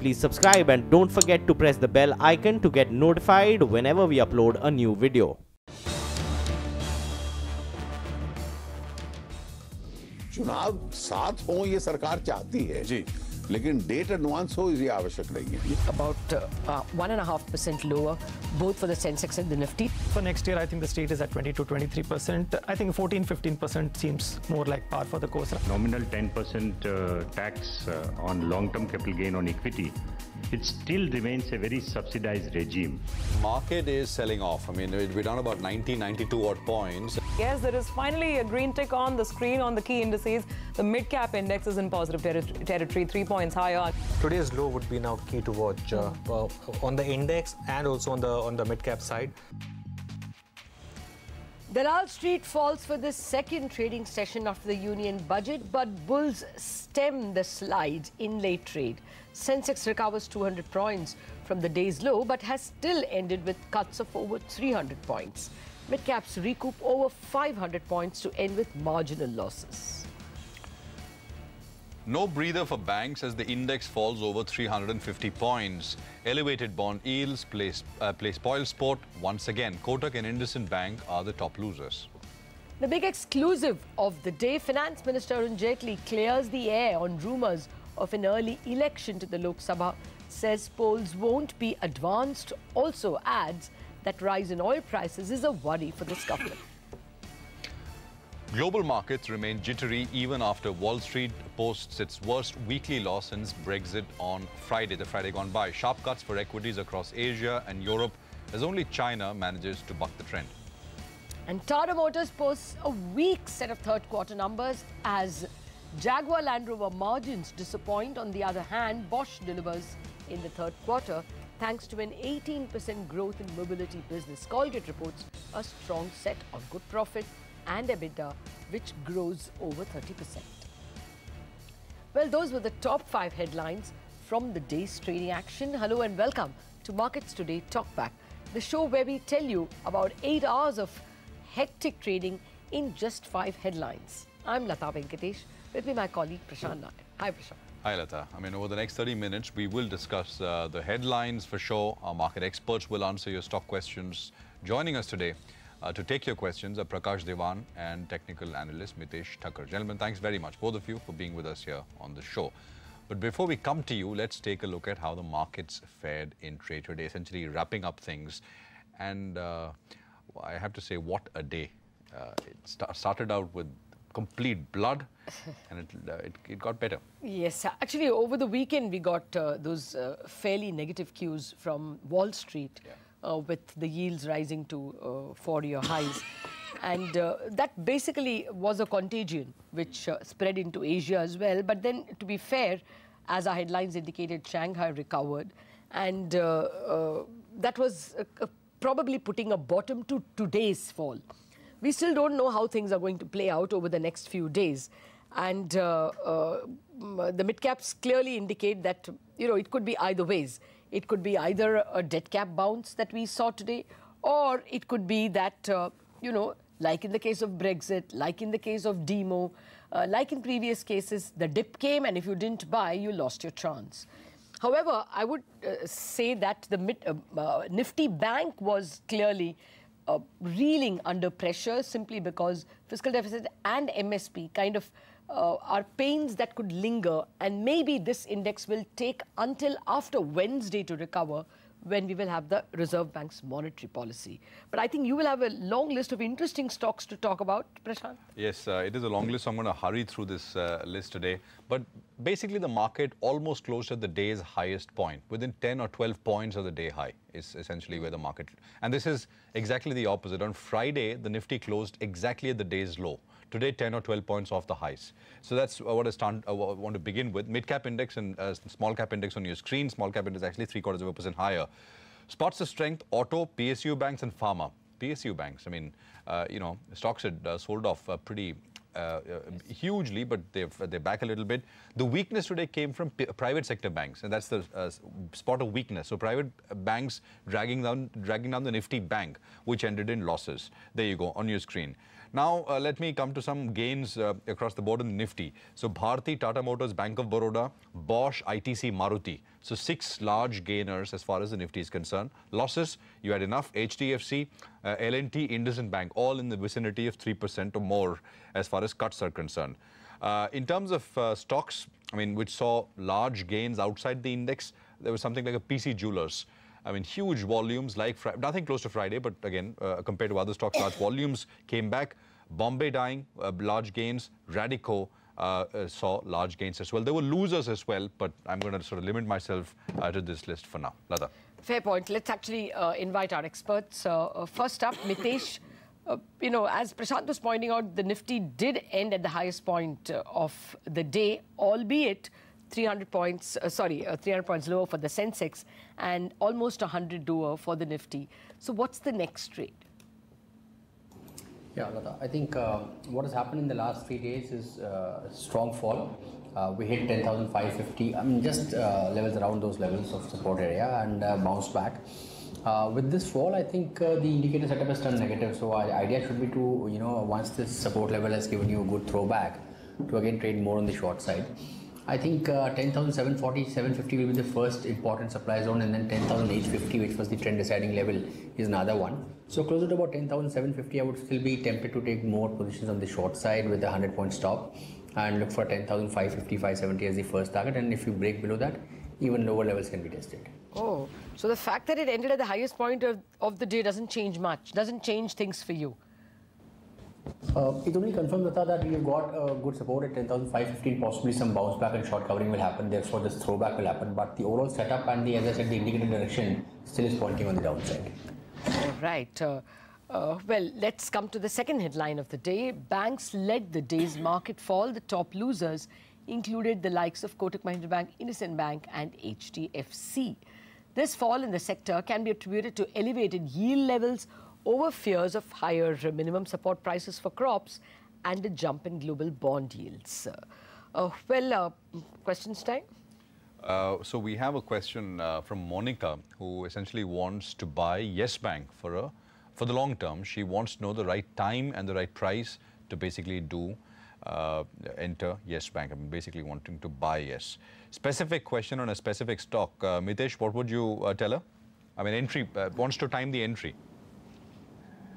please subscribe and don't forget to press the bell icon to get notified whenever we upload a new video. चुनाव साथ हो ये सरकार चाहती है जी, लेकिन डेट एडवांस हो ये आवश्यक नहीं है. About 1.5% lower, both for the Sensex and the Nifty. For next year, I think the state is at 20 to 23%. I think 14-15% seems more like par for the course. Nominal 10% tax on long-term capital gain on equity. It still remains a very subsidized regime. Market is selling off. I mean, we're down about 92 odd points. Yes, there is finally a green tick on the screen on the key indices. The mid-cap index is in positive territory, 3 points higher. Today's low would be now key to watch on the index and also on the mid-cap side. Dalal Street falls for the second trading session after the union budget, but bulls stem the slide in late trade. Sensex recovers 200 points from the day's low, but has still ended with cuts of over 300 points. Mid-caps recoup over 500 points to end with marginal losses. No breather for banks as the index falls over 350 points. Elevated bond yields play spoil sport once again. Kotak and IndusInd Bank are the top losers. The big exclusive of the day, Finance Minister Arun Jaitley clears the air on rumours of an early election to the Lok Sabha, says polls won't be advanced, also adds that rise in oil prices is a worry for this government. Global markets remain jittery even after Wall Street posts its worst weekly loss since Brexit on Friday, the Friday gone by. Sharp cuts for equities across Asia and Europe as only China manages to buck the trend. And Tata Motors posts a weak set of third quarter numbers as Jaguar Land Rover margins disappoint. On the other hand, Bosch delivers in the third quarter thanks to an 18% growth in mobility business. Colgate reports a strong set of good profit and EBITDA, which grows over 30%. Well, those were the top 5 headlines from the day's trading action. Hello and welcome to Markets Today Talkback, the show where we tell you about 8 hours of hectic trading in just 5 headlines. I'm Lata Venkatesh, with me my colleague Prashant Nair. Hi Prashant. Hi Lata. I mean, over the next 30 minutes, we will discuss the headlines for sure. Our market experts will answer your stock questions. Joining us today to take your questions are Prakash Devan and technical analyst Mitesh Thakkar. Gentlemen, thanks very much, both of you, for being with us here on the show. But before we come to you, let's take a look at how the markets fared in trade today, essentially wrapping up things. And I have to say, what a day. It started out with complete blood, and it got better. Yes, actually over the weekend we got those fairly negative cues from Wall Street, with the yields rising to 4-year highs. And that basically was a contagion which spread into Asia as well. But then, to be fair, as our headlines indicated, Shanghai recovered, and that was probably putting a bottom to today's fall. We still don't know how things are going to play out over the next few days. And the mid-caps clearly indicate that, you know, it could be either ways. It could be either a dead cap bounce that we saw today, or it could be that, you know, like in the case of Brexit, like in the case of Demo, like in previous cases, the dip came and if you didn't buy, you lost your chance. However, I would say that the Nifty Bank was clearly reeling under pressure simply because fiscal deficit and MSP kind of are pains that could linger, and maybe this index will take until after Wednesday to recover, when we will have the Reserve Bank's monetary policy. But I think you will have a long list of interesting stocks to talk about, Prashant. Yes, it is a long list, so I'm going to hurry through this list today. But basically, the market almost closed at the day's highest point. Within 10 or 12 points of the day high is essentially where the market... And this is exactly the opposite. On Friday, the Nifty closed exactly at the day's low. Today, 10 or 12 points off the highs. So that's what I want to begin with. Mid-cap index and small-cap index on your screen. Small-cap index actually 0.75% higher. Spots of strength, auto, PSU banks and pharma. PSU banks, I mean, you know, stocks had sold off pretty hugely, but they're back a little bit. The weakness today came from private sector banks, and that's the spot of weakness. So private banks dragging down the Nifty Bank, which ended in losses. There you go on your screen. Now, let me come to some gains across the board in the Nifty. So, Bharti, Tata Motors, Bank of Baroda, Bosch, ITC, Maruti. So, 6 large gainers as far as the Nifty is concerned. Losses, you had enough. HDFC, L&T, IndusInd Bank, all in the vicinity of 3% or more as far as cuts are concerned. In terms of stocks, I mean, which saw large gains outside the index, there was something like a PC Jewelers. I mean, huge volumes, like nothing close to Friday, but again, compared to other stocks, large volumes came back. Bombay Dyeing, large gains. Radico saw large gains as well. There were losers as well, but I'm going to sort of limit myself to this list for now. Lata. Fair point. Let's actually invite our experts. First up, Mitesh. You know, as Prashant was pointing out, the Nifty did end at the highest point of the day, albeit 300 points, 300 points lower for the Sensex and almost 100 lower for the Nifty. So what's the next trade? Yeah, Lata, I think what has happened in the last 3 days is a strong fall. We hit 10,550, I mean just levels around those levels of support area and bounced back. With this fall, I think the indicator setup has turned negative. So our idea should be to, you know, once this support level has given you a good throwback, to again trade more on the short side. I think 10,740, 750 will be the first important supply zone, and then 10,850, which was the trend deciding level, is another one. So closer to about 10,750, I would still be tempted to take more positions on the short side with a 100-point stop and look for 10,550, 570 as the first target. And if you break below that, even lower levels can be tested. Oh, so the fact that it ended at the highest point of the day doesn't change much, doesn't change things for you? It only confirms that we have got a good support at 10,515, possibly some bounce back and short covering will happen, therefore this throwback will happen, but the overall setup and the, as I said, the indicated direction still is pointing on the downside. All right. Well, let's come to the second headline of the day. Banks led the day's market fall. The top losers included the likes of Kotak Mahindra Bank, IndusInd Bank and HDFC. This fall in the sector can be attributed to elevated yield levels over fears of higher minimum support prices for crops and a jump in global bond yields. Questions time? So we have a question from Monica, who essentially wants to buy Yes Bank for the long term. She wants to know the right time and the right price to basically enter Yes Bank. I'm basically wanting to buy Yes. Specific question on a specific stock. Mitesh, what would you tell her? I mean, entry, wants to time the entry.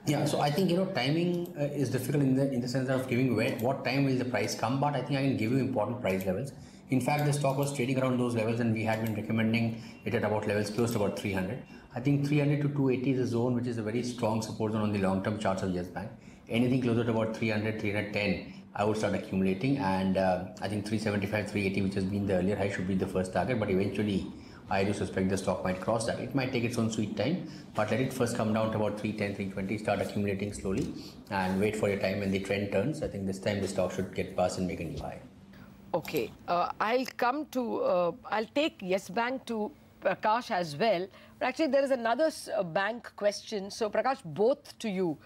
Yeah, so I think, you know, timing is difficult in the sense of giving what time will the price come, but I think I can give you important price levels. In fact, the stock was trading around those levels and we had been recommending it at about levels close to about 300. I think 300 to 280 is a zone which is a very strong support zone on the long-term charts of Yes Bank. Anything closer to about 300, 310, I would start accumulating, and I think 375, 380, which has been the earlier high, should be the first target, but eventually I do suspect the stock might cross that. It might take its own sweet time, but let it first come down to about 310, 320, start accumulating slowly and wait for your time when the trend turns. I think this time the stock should get past and make a new high. Okay, I'll take Yes Bank to Prakash as well. But actually, there is another bank question. So, Prakash, both to you.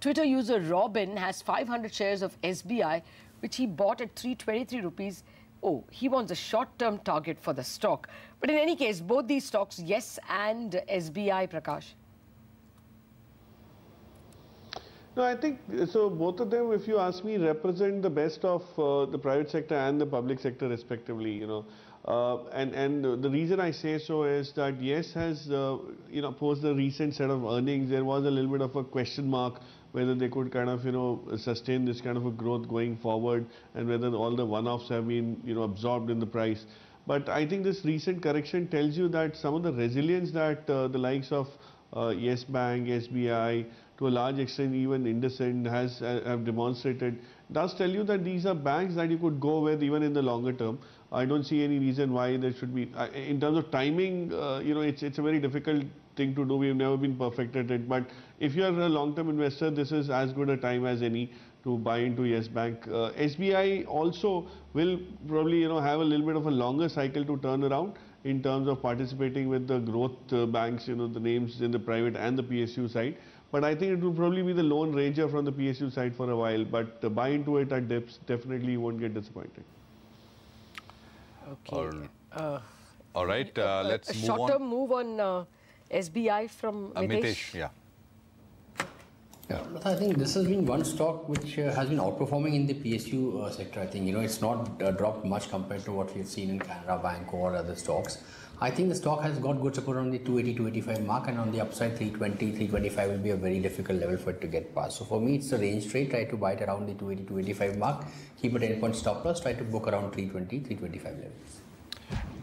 Twitter user Robin has 500 shares of SBI, which he bought at 323 rupees. Oh, he wants a short-term target for the stock. But in any case, both these stocks, Yes and SBI, Prakash. No, I think, so both of them, if you ask me, represent the best of the private sector and the public sector respectively, you know. And the reason I say so is that Yes has, you know, post the recent set of earnings, there was a little bit of a question mark whether they could kind of, you know, sustain this kind of a growth going forward, and whether all the one-offs have been, you know, absorbed in the price. But I think this recent correction tells you that some of the resilience that the likes of Yes Bank, SBI, to a large extent even IndusInd have demonstrated, does tell you that these are banks that you could go with even in the longer term. I don't see any reason why there should be, in terms of timing, you know, it's a very difficult thing to do. We've never been perfect at it, but if you are a long-term investor, this is as good a time as any to buy into Yes Bank. SBI also will probably, you know, have a little bit of a longer cycle to turn around in terms of participating with the growth banks, you know, the names in the private and the PSU side. But I think it will probably be the lone ranger from the PSU side for a while. But buy into it at dips, definitely you won't get disappointed. Okay. All right, let's move on. Short-term move on SBI from Mitesh. Mitesh, yeah. Yeah, but I think this has been one stock which has been outperforming in the PSU sector. I think, it's not dropped much compared to what we've seen in Canara Bank or other stocks. I think the stock has got good support on the 280, 285 mark, and on the upside 320, 325 will be a very difficult level for it to get past. So for me, it's a range trade. Try to buy it around the 280, 285 mark. Keep a 10-point stop loss. Try to book around 320, 325 levels.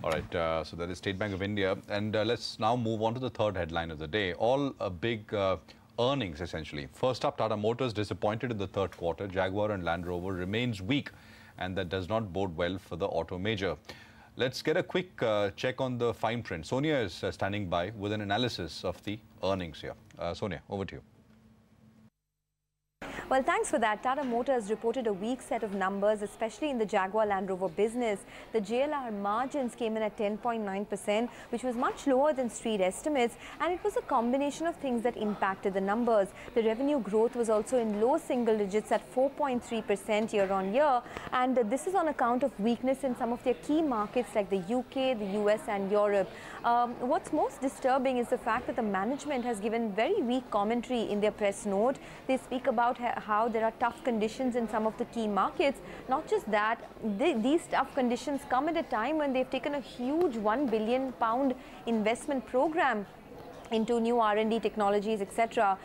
All right, so that is State Bank of India. And let's now move on to the third headline of the day. All big earnings, essentially. First up, Tata Motors disappointed in the third quarter. Jaguar and Land Rover remains weak, and that does not bode well for the auto major. Let's get a quick check on the fine print. Sonia is standing by with an analysis of the earnings here. Sonia, over to you. Well, thanks for that. Tata Motors reported a weak set of numbers, especially in the Jaguar Land Rover business. The JLR margins came in at 10.9%, which was much lower than street estimates, and it was a combination of things that impacted the numbers. The revenue growth was also in low single digits at 4.3% year on year, and this is on account of weakness in some of their key markets like the UK, the US and Europe. What's most disturbing is the fact that the management has given very weak commentary in their press note. They speak about how there are tough conditions in some of the key markets. Not just that, these tough conditions come at a time when they've taken a huge £1 billion investment program into new R&D technologies, etc.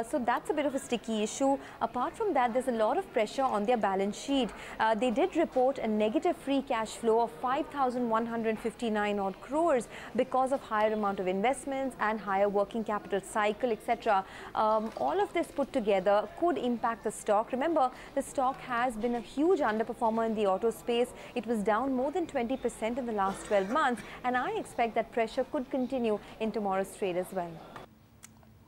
So that's a bit of a sticky issue. Apart from that, there's a lot of pressure on their balance sheet. They did report a negative free cash flow of 5,159 odd crores because of higher amount of investments and higher working capital cycle, etc. All of this put together could impact the stock. Remember, the stock has been a huge underperformer in the auto space. It was down more than 20% in the last 12 months, and I expect that pressure could continue in tomorrow's trade as well.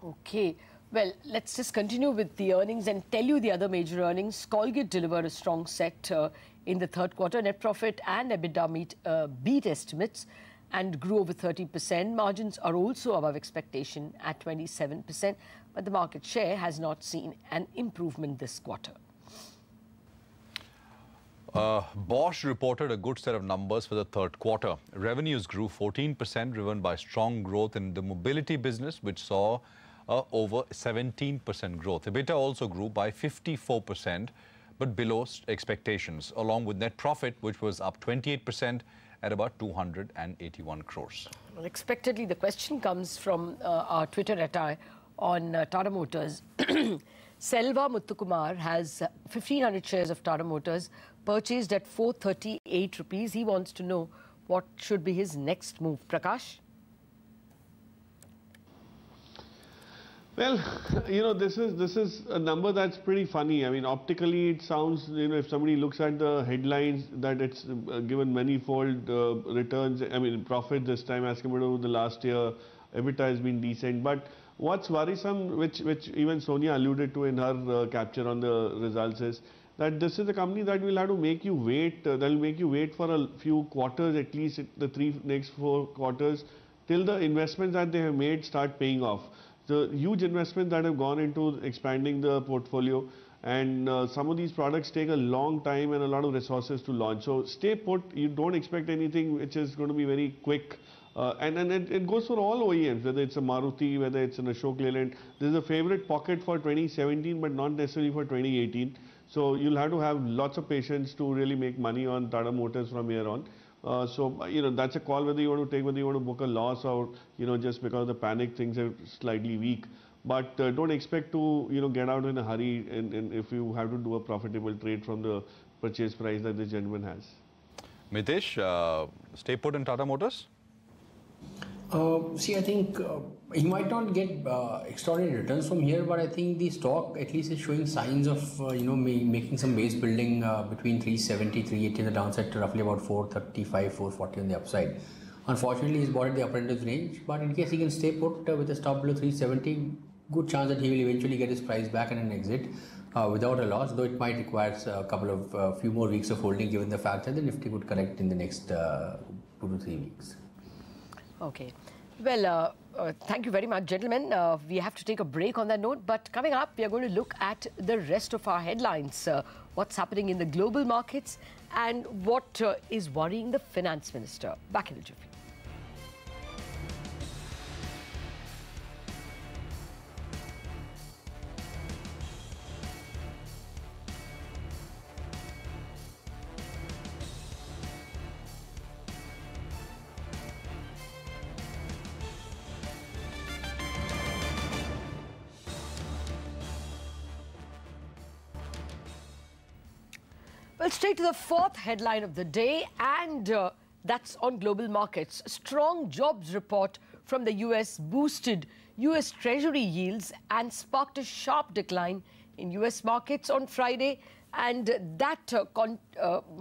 Okay, well, let's just continue with the earnings and tell you the other major earnings. Colgate delivered a strong set in the third quarter. Net profit and EBITDA beat estimates and grew over 30%. Margins are also above expectation at 27%, but the market share has not seen an improvement this quarter. Bosch reported a good set of numbers for the third quarter. Revenues grew 14%, driven by strong growth in the mobility business, which saw over 17% growth. EBITDA also grew by 54%, but below expectations, along with net profit, which was up 28% at about 281 crores. Unexpectedly, the question comes from our Twitter attire on Tata Motors. Selva Muthukumar has 1,500 shares of Tata Motors purchased at 438 rupees. He wants to know what should be his next move. Prakash? Well, this is a number that's pretty funny. I mean, optically it sounds, if somebody looks at the headlines, that it's given manifold returns, I mean, profit this time as compared to the last year. EBITDA has been decent, but what's worrisome, which even Sonia alluded to in her capture on the results, is that this is a company that will have to make you wait, that will make you wait for a few quarters, at least the next 4 quarters, till the investments that they have made start paying off. The huge investments that have gone into expanding the portfolio, and some of these products take a long time and a lot of resources to launch. So stay put, you don't expect anything which is going to be very quick. And it goes for all OEMs, whether it's a Maruti, whether it's an Ashok Leyland. This is a favorite pocket for 2017, but not necessarily for 2018. So you'll have to have lots of patience to really make money on Tata Motors from here on. So that's a call whether you want to take, whether you want to book a loss or, just because of the panic, things are slightly weak. But don't expect to, get out in a hurry and if you have to do a profitable trade from the purchase price that this gentleman has. Mitesh, stay put in Tata Motors? See, I think he might not get extraordinary returns from here, but I think the stock at least is showing signs of, making some base building between 370, 380 in the downside to roughly about 435, 440 on the upside. Unfortunately, he's bought at the upper end of the range, but in case he can stay put with a stop below 370, good chance that he will eventually get his price back and an exit without a loss, though it might require a few more weeks of holding given the fact that the Nifty could correct in the next 2 to 3 weeks. Okay. Well, thank you very much, gentlemen. We have to take a break on that note, but coming up, we are going to look at the rest of our headlines, what's happening in the global markets and what is worrying the finance minister. Back in a jiffy. Well, straight to the fourth headline of the day, and that's on global markets. A strong jobs report from the US boosted US Treasury yields and sparked a sharp decline in US markets on Friday, and that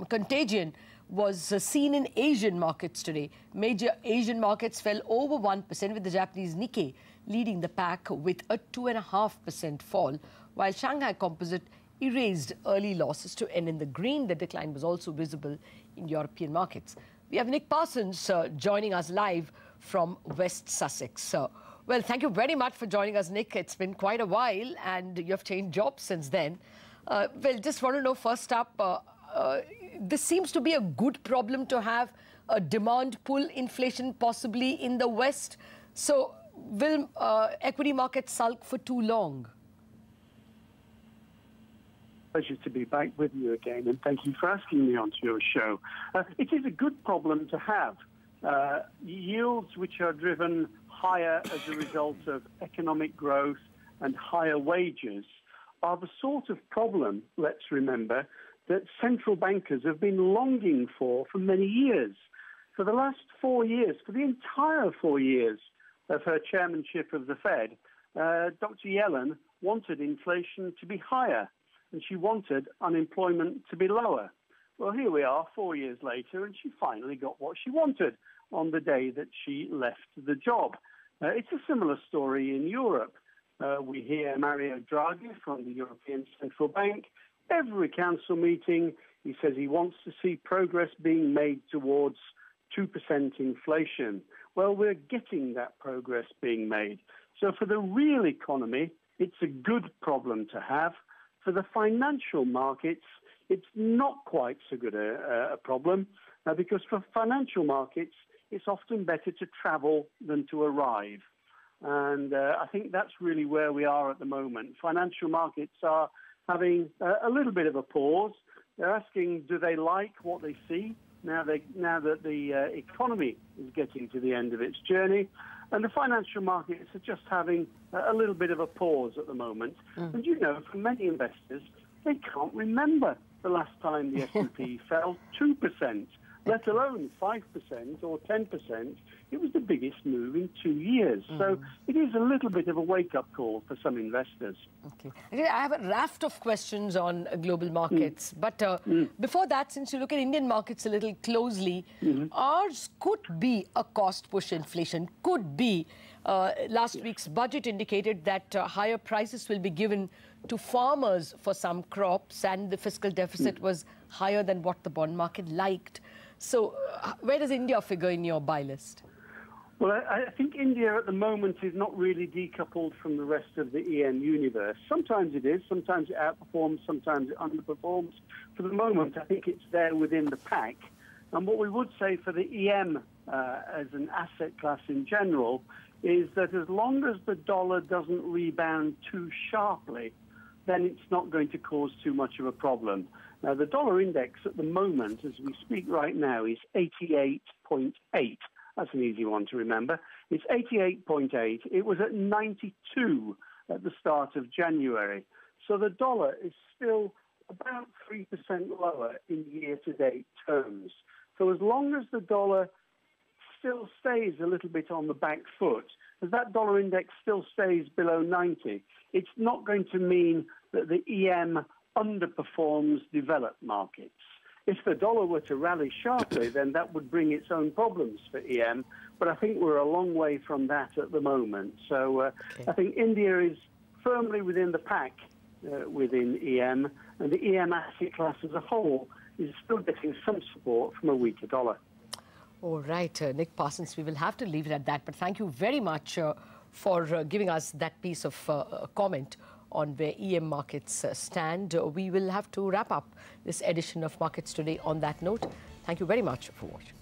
contagion was seen in Asian markets today. Major Asian markets fell over 1%, with the Japanese Nikkei leading the pack with a 2.5% fall, while Shanghai Composite erased early losses to end in the green. The decline was also visible in European markets. We have Nick Parsons joining us live from West Sussex. Well, thank you very much for joining us, Nick. It's been quite a while, and you have changed jobs since then. Well, just want to know, first up, this seems to be a good problem to have, a demand pull inflation possibly in the West. So will equity markets sulk for too long? Pleasure to be back with you again, and thank you for asking me onto your show. It is a good problem to have. Yields which are driven higher as a result of economic growth and higher wages are the sort of problem, let's remember, that central bankers have been longing for many years. For the last 4 years, for the entire 4 years of her chairmanship of the Fed, Dr. Yellen wanted inflation to be higher, and she wanted unemployment to be lower. Well, here we are 4 years later, and she finally got what she wanted on the day that she left the job. It's a similar story in Europe. We hear Mario Draghi from the European Central Bank. Every council meeting, he says he wants to see progress being made towards 2% inflation. Well, we're getting that progress being made. So for the real economy, it's a good problem to have. For the financial markets, it's not quite so good a problem, because for financial markets, it's often better to travel than to arrive. And I think that's really where we are at the moment. Financial markets are having a little bit of a pause. They're asking, do they like what they see now that the economy is getting to the end of its journey? And the financial markets are just having a little bit of a pause at the moment. And you know, for many investors, they can't remember the last time the S&P fell 2%, let alone 5% or 10%. It was the biggest move in 2 years. So it is a little bit of a wake-up call for some investors. Okay. I have a raft of questions on global markets. But before that, since you look at Indian markets a little closely, ours could be a cost-push inflation, could be. Last week's budget indicated that higher prices will be given to farmers for some crops, and the fiscal deficit was higher than what the bond market liked. So where does India figure in your buy list? Well, I think India at the moment is not really decoupled from the rest of the EM universe. Sometimes it is, sometimes it outperforms, sometimes it underperforms. For the moment, I think it's there within the pack. And what we would say for the EM as an asset class in general is that as long as the dollar doesn't rebound too sharply, then it's not going to cause too much of a problem. Now, the dollar index at the moment, as we speak right now, is 88.8. That's an easy one to remember. It's 88.8. It was at 92 at the start of January. So the dollar is still about 3% lower in year-to-date terms. So as long as the dollar still stays a little bit on the back foot, as that dollar index still stays below 90, it's not going to mean that the EM underperforms developed markets. If the dollar were to rally sharply, then that would bring its own problems for EM. But I think we're a long way from that at the moment. So I think India is firmly within the pack within EM, and the EM asset class as a whole is still getting some support from a weaker dollar. All right, Nick Parsons, we will have to leave it at that. But thank you very much for giving us that piece of comment on where EM markets stand. We will have to wrap up this edition of Markets Today on that note. Thank you very much for watching.